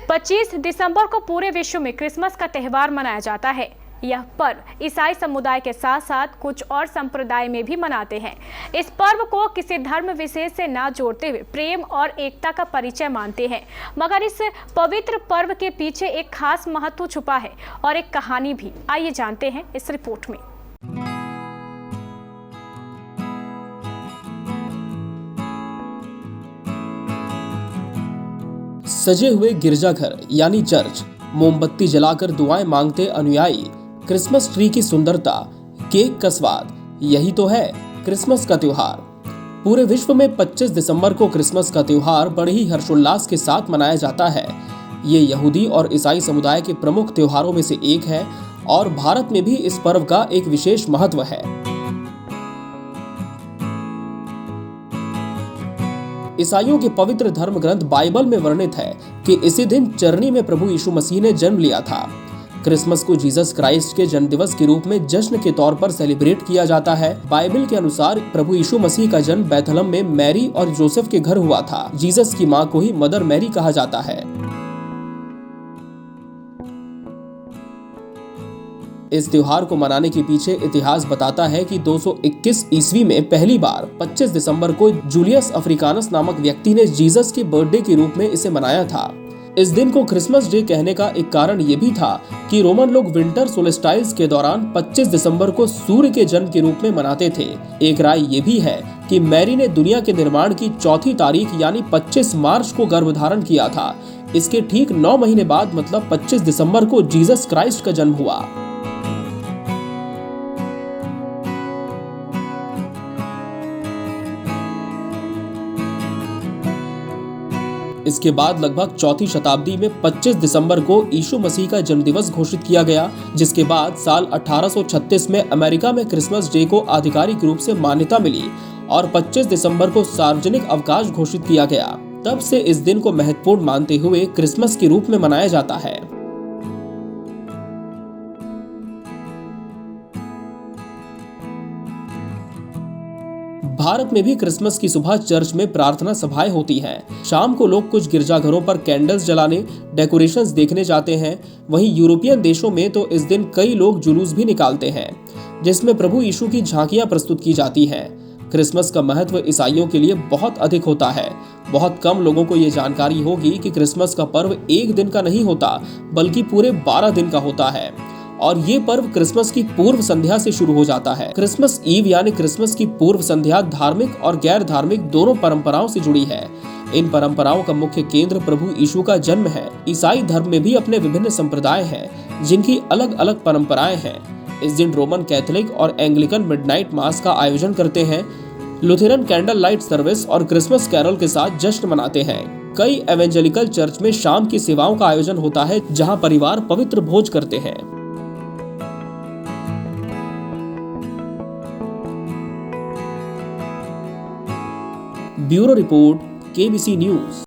25 दिसंबर को पूरे विश्व में क्रिसमस का त्यौहार मनाया जाता है। यह पर्व ईसाई समुदाय के साथ साथ कुछ और संप्रदाय में भी मनाते हैं। इस पर्व को किसी धर्म विशेष से ना जोड़ते हुए प्रेम और एकता का परिचय मानते हैं। मगर इस पवित्र पर्व के पीछे एक खास महत्व छुपा है और एक कहानी भी। आइए जानते हैं इस रिपोर्ट में। सजे हुए गिरजाघर यानी चर्च, मोमबत्ती जलाकर दुआएं मांगते अनुयायी, क्रिसमस ट्री की सुंदरता, केक का स्वाद, यही तो है क्रिसमस का त्योहार। पूरे विश्व में 25 दिसंबर को क्रिसमस का त्योहार बड़े ही हर्षोल्लास के साथ मनाया जाता है। ये यहूदी और ईसाई समुदाय के प्रमुख त्योहारों में से एक है और भारत में भी इस पर्व का एक विशेष महत्व है। ईसाइयों के पवित्र धर्म ग्रंथ बाइबल में वर्णित है कि इसी दिन चरनी में प्रभु यीशु मसीह ने जन्म लिया था। क्रिसमस को जीसस क्राइस्ट के जन्म दिवस के रूप में जश्न के तौर पर सेलिब्रेट किया जाता है। बाइबल के अनुसार प्रभु यीशु मसीह का जन्म बैथलहम में मैरी और जोसेफ के घर हुआ था। जीसस की मां को ही मदर मैरी कहा जाता है। इस त्योहार को मनाने के पीछे इतिहास बताता है कि 221 ईस्वी में पहली बार 25 दिसंबर को जूलियस अफ्रीकानस नामक व्यक्ति ने जीसस के बर्थडे के रूप में इसे मनाया था। इस दिन को क्रिसमस डे कहने का एक कारण ये भी था कि रोमन लोग विंटर सोलेस्टाइल्स के दौरान 25 दिसंबर को सूर्य के जन्म के रूप में मनाते थे। एक राय ये भी है कि मैरी ने दुनिया के निर्माण की चौथी तारीख यानी 25 मार्च को गर्भधारण किया था। इसके ठीक 9 महीने बाद मतलब 25 दिसंबर को जीसस क्राइस्ट का जन्म हुआ। इसके बाद लगभग चौथी शताब्दी में 25 दिसंबर को यीशु मसीह का जन्मदिवस घोषित किया गया, जिसके बाद साल 1836 में अमेरिका में क्रिसमस डे को आधिकारिक रूप से मान्यता मिली और 25 दिसंबर को सार्वजनिक अवकाश घोषित किया गया। तब से इस दिन को महत्वपूर्ण मानते हुए क्रिसमस के रूप में मनाया जाता है। भारत में भी क्रिसमस की सुबह चर्च में प्रार्थना सभाएं होती हैं। शाम को लोग कुछ गिरजाघरों पर कैंडल्स जलाने, डेकोरेशंस देखने जाते हैं। वहीं यूरोपियन देशों में तो इस दिन कई लोग जुलूस भी निकालते हैं, जिसमें प्रभु यीशु की झांकियां प्रस्तुत की जाती हैं। क्रिसमस का महत्व ईसाइयों के लिए बहुत अधिक होता है। बहुत कम लोगों को ये जानकारी होगी कि क्रिसमस का पर्व एक दिन का नहीं होता, बल्कि पूरे 12 दिन का होता है और ये पर्व क्रिसमस की पूर्व संध्या से शुरू हो जाता है। क्रिसमस ईव यानी क्रिसमस की पूर्व संध्या धार्मिक और गैर धार्मिक दोनों परंपराओं से जुड़ी है। इन परंपराओं का मुख्य केंद्र प्रभु यीशु का जन्म है। ईसाई धर्म में भी अपने विभिन्न संप्रदाय हैं, जिनकी अलग अलग परंपराएं हैं। इस दिन रोमन कैथोलिक और एंग्लिकन मिडनाइट मास का आयोजन करते हैं। लुथेरन कैंडल लाइट सर्विस और क्रिसमस कैरल के साथ जश्न मनाते हैं। कई एवेंजेलिकल चर्च में शाम की सेवाओं का आयोजन होता है, जहाँ परिवार पवित्र भोज करते हैं। Bureau report, KBC news.